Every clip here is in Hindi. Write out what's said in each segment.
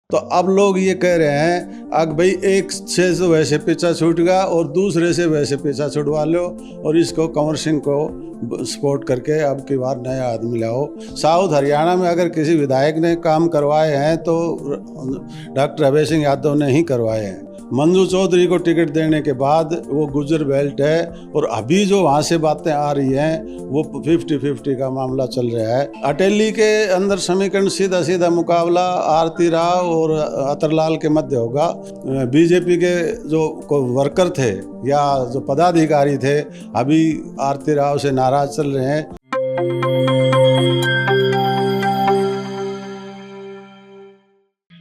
तो अब लोग ये कह रहे हैं अगर भाई एक से तो वैसे पीछा छूट गया और दूसरे से वैसे पीछा छुड़वा लो और इसको कंवर सिंह को सपोर्ट करके अब की बार नया आदमी लाओ। साउथ हरियाणा में अगर किसी विधायक ने काम करवाए हैं तो डॉक्टर अभय सिंह यादव ने ही करवाए हैं। मंजू चौधरी को टिकट देने के बाद वो गुजर बेल्ट है और अभी जो वहाँ से बातें आ रही हैं वो 50-50 का मामला चल रहा है। अटेली के अंदर समीकरण सीधा सीधा मुकाबला आरती राव और अतरलाल के मध्य होगा। बीजेपी के जो वर्कर थे या जो पदाधिकारी थे अभी आरती राव से नाराज चल रहे हैं।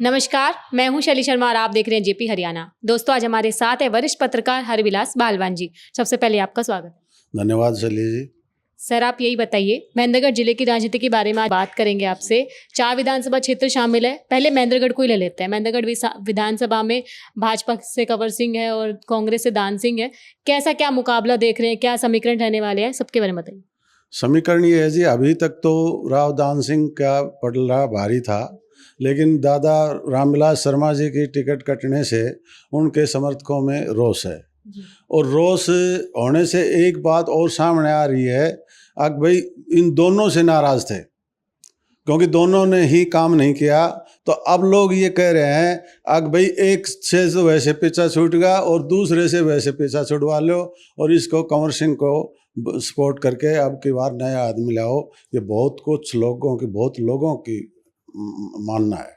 नमस्कार, मैं हूं शैली शर्मा और आप देख रहे हैं जेपी हरियाणा। दोस्तों, आज हमारे साथ है वरिष्ठ पत्रकार हरविलास बालवान जी। सबसे पहले आपका स्वागत। धन्यवाद शैली जी। सर, आप यही बताइए, महेंद्रगढ़ जिले की राजनीति के बारे में आज बात करेंगे आपसे। 4 विधानसभा क्षेत्र शामिल है। पहले महेंद्रगढ़ को ही ले लेते हैं। महेंद्रगढ़ विधानसभा में भाजपा से कंवर सिंह है और कांग्रेस से दान सिंह है। कैसा क्या मुकाबला देख रहे हैं, क्या समीकरण रहने वाले हैं, सबके बारे में बताइए। समीकरण ये है जी, अभी तक तो राव दान सिंह का पटला भारी था, लेकिन दादा रामविलास शर्मा जी की टिकट कटने से उनके समर्थकों में रोष है। और रोष होने से एक बात और सामने आ रही है, अब भाई इन दोनों से नाराज थे क्योंकि दोनों ने ही काम नहीं किया। तो अब लोग ये कह रहे हैं अगर भाई एक से तो वैसे पीछा छूट गया और दूसरे से वैसे पीछा छुड़वा लो और इसको कंवर सिंह को सपोर्ट करके अब की बार नया आदमी लाओ। ये बहुत लोगों की मानना है।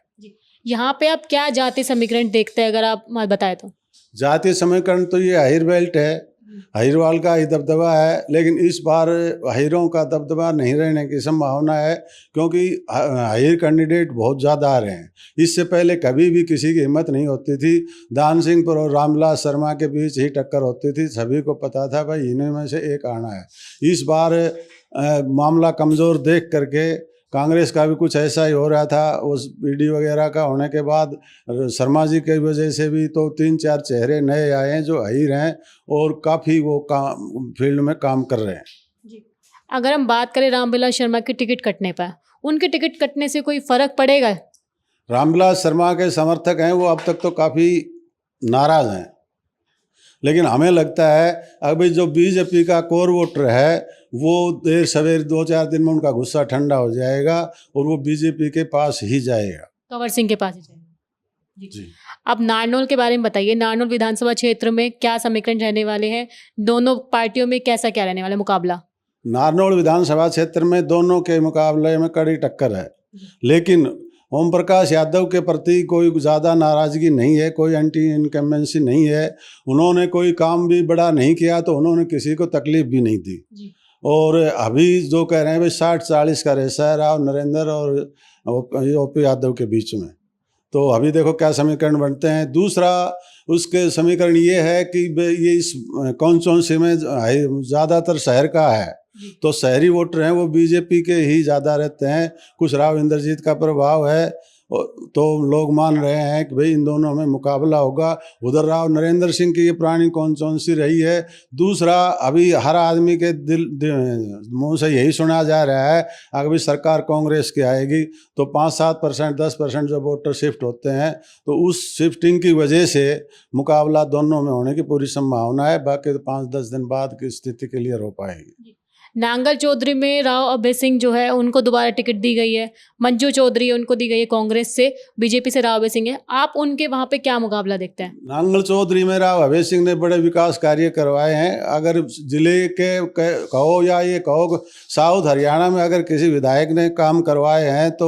यहाँ पे आप क्या जातीय समीकरण देखते हैं, अगर आप बताएं तो? जातीय समीकरण तो ये अहिर बेल्ट है, अहिरवाल का ही दबदबा है, लेकिन इस बार अहिरों का दबदबा नहीं रहने की संभावना है क्योंकि अहिर कैंडिडेट बहुत ज़्यादा आ रहे हैं। इससे पहले कभी भी किसी की हिम्मत नहीं होती थी। दान सिंह पर और रामविलास शर्मा के बीच ही टक्कर होती थी, सभी को पता था भाई इन्हीं में से एक आना है। इस बार मामला कमज़ोर देख करके कांग्रेस का भी कुछ ऐसा ही हो रहा था। उस ईडी वगैरह का होने के बाद शर्मा जी की वजह से भी तो 3-4 चेहरे नए आए हैं जो अहीर हैं और काफ़ी वो फील्ड में काम कर रहे हैं जी। अगर हम बात करें रामविलास शर्मा की टिकट कटने पर, उनके टिकट कटने से कोई फर्क पड़ेगा? रामविलास शर्मा के समर्थक हैं वो अब तक तो काफ़ी नाराज़ हैं, लेकिन हमें लगता है अभी जो बीजेपी का कोर वोटर है वो देर सवेर 2-4 दिन में उनका गुस्सा ठंडा हो जाएगा और वो बीजेपी के पास ही जाएगा, कंवर सिंह के पास ही जाएगा। जी। अब नारनौल के बारे में बताइए। नारनौल विधानसभा क्षेत्र में क्या समीकरण रहने वाले हैं? दोनों पार्टियों में कैसा क्या रहने वाला मुकाबला? नारनौल विधानसभा क्षेत्र में दोनों के मुकाबले में कड़ी टक्कर है, लेकिन ओम प्रकाश यादव के प्रति कोई ज़्यादा नाराज़गी नहीं है, कोई एंटी इनकम्बेंसी नहीं है। उन्होंने कोई काम भी बड़ा नहीं किया तो उन्होंने किसी को तकलीफ भी नहीं दी जी। और अभी जो कह रहे हैं भाई 60-40 का रेसा है राव नरेंद्र और ओपी यादव के बीच में। तो अभी देखो क्या समीकरण बनते हैं। दूसरा उसके समीकरण ये है कि ये इस कॉन्स्टिट्यूंसी में ज़्यादातर शहर का है, तो शहरी वोटर हैं वो बीजेपी के ही ज़्यादा रहते हैं। कुछ राव इंद्रजीत का प्रभाव है तो लोग मान रहे हैं कि भाई इन दोनों में मुकाबला होगा। उधर राव नरेंद्र सिंह की ये पुरानी कॉन्स्टिट्यूंसी रही है। दूसरा, अभी हर आदमी के मुंह से यही सुना जा रहा है अगर भी सरकार कांग्रेस की आएगी तो 5-7%, 10% जो वोटर शिफ्ट होते हैं, तो उस शिफ्टिंग की वजह से मुकाबला दोनों में होने की पूरी संभावना है। बाकी तो 5-10 दिन बाद की स्थिति क्लियर हो पाएगी। नांगल चौधरी में राव अभय सिंह जो है उनको दोबारा टिकट दी गई है। मंजू चौधरी उनको दी गई है कांग्रेस से, बीजेपी से राव अभय सिंह है। आप उनके वहाँ पे क्या मुकाबला देखते हैं? नांगल चौधरी में राव अभय सिंह ने बड़े विकास कार्य करवाए हैं। अगर जिले के कहो या ये कहो साउथ हरियाणा में अगर किसी विधायक ने काम करवाए हैं तो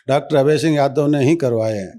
डॉक्टर अभय सिंह यादव ने ही करवाए हैं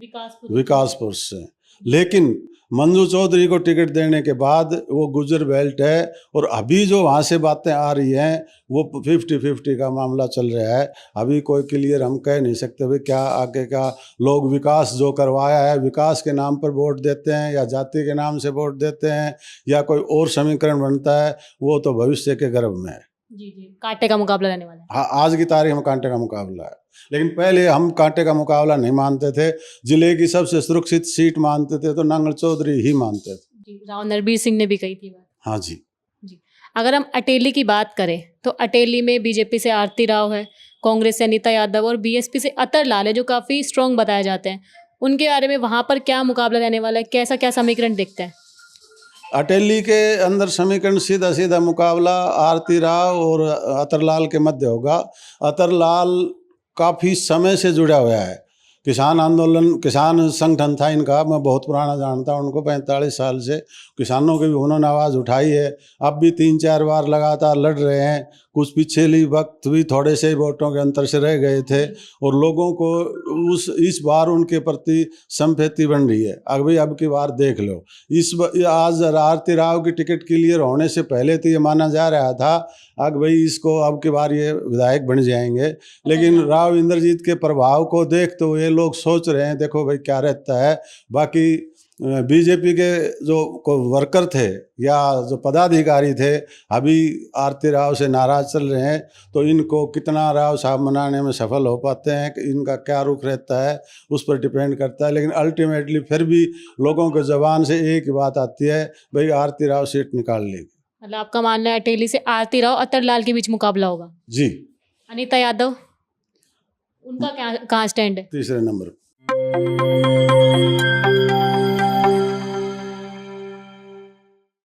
विकासपुर से। लेकिन मंजू चौधरी को टिकट देने के बाद वो गुजर बेल्ट है और अभी जो वहाँ से बातें आ रही हैं वो 50-50 का मामला चल रहा है। अभी कोई क्लियर हम कह नहीं सकते भाई क्या आगे का। लोग विकास जो करवाया है विकास के नाम पर वोट देते हैं या जाति के नाम से वोट देते हैं या कोई और समीकरण बनता है, वो तो भविष्य के गर्भ में है। जी जी, कांटे का मुकाबला रहने वाला है। हाँ, आज की तारीख में कांटे का मुकाबला है, लेकिन पहले हम कांटे का मुकाबला नहीं मानते थे। जिले की सबसे सुरक्षित सीट मानते थे तो नांगल चौधरी ही मानते थे। जी, राव नरबीर सिंह ने भी कही थी बात। हाँ जी। अगर हम अटेली की बात करें तो अटेली में बीजेपी से आरती राव है, कांग्रेस से अनीता यादव और बीएसपी से अतरलाल है जो काफ़ी स्ट्रॉन्ग बताए जाते हैं। उनके बारे में वहाँ पर क्या मुकाबला रहने वाला है, कैसा क्या समीकरण दिखता है? अटेली के अंदर समीकरण सीधा सीधा मुकाबला आरती राव और अतरलाल के मध्य होगा। अतरलाल काफ़ी समय से जुड़ा हुआ है, किसान आंदोलन, किसान संगठन था इनका, मैं बहुत पुराना जानता हूँ उनको, 45 साल से किसानों की भी उन्होंने आवाज़ उठाई है। अब भी 3-4 बार लगातार लड़ रहे हैं। कुछ पिछले वक्त भी थोड़े से वोटों के अंतर से रह गए थे और लोगों को इस बार उनके प्रति संपत्ति बन रही है। अब की बार देख लो, आज आरती राव की टिकट क्लियर होने से पहले तो ये माना जा रहा था भाई इसको अब की बार ये विधायक बन जाएंगे, लेकिन राव इंद्रजीत के प्रभाव को देख तो ये लोग सोच रहे हैं देखो भाई क्या रहता है। बाकी बीजेपी के जो वर्कर थे या जो पदाधिकारी थे अभी आरती राव से नाराज चल रहे हैं, तो इनको कितना राव साहब मनाने में सफल हो पाते हैं, इनका क्या रुख रहता है उस पर डिपेंड करता है। लेकिन अल्टीमेटली फिर भी लोगों के ज़बान से एक ही बात आती है, भाई आरती राव सीट निकाल लेगी। मतलब आपका मानना है अटेली से आरती राव अतरलाल के बीच मुकाबला होगा? जी। अनीता यादव, उनका क्या कहाँ स्टैंड है? तीसरे नंबर।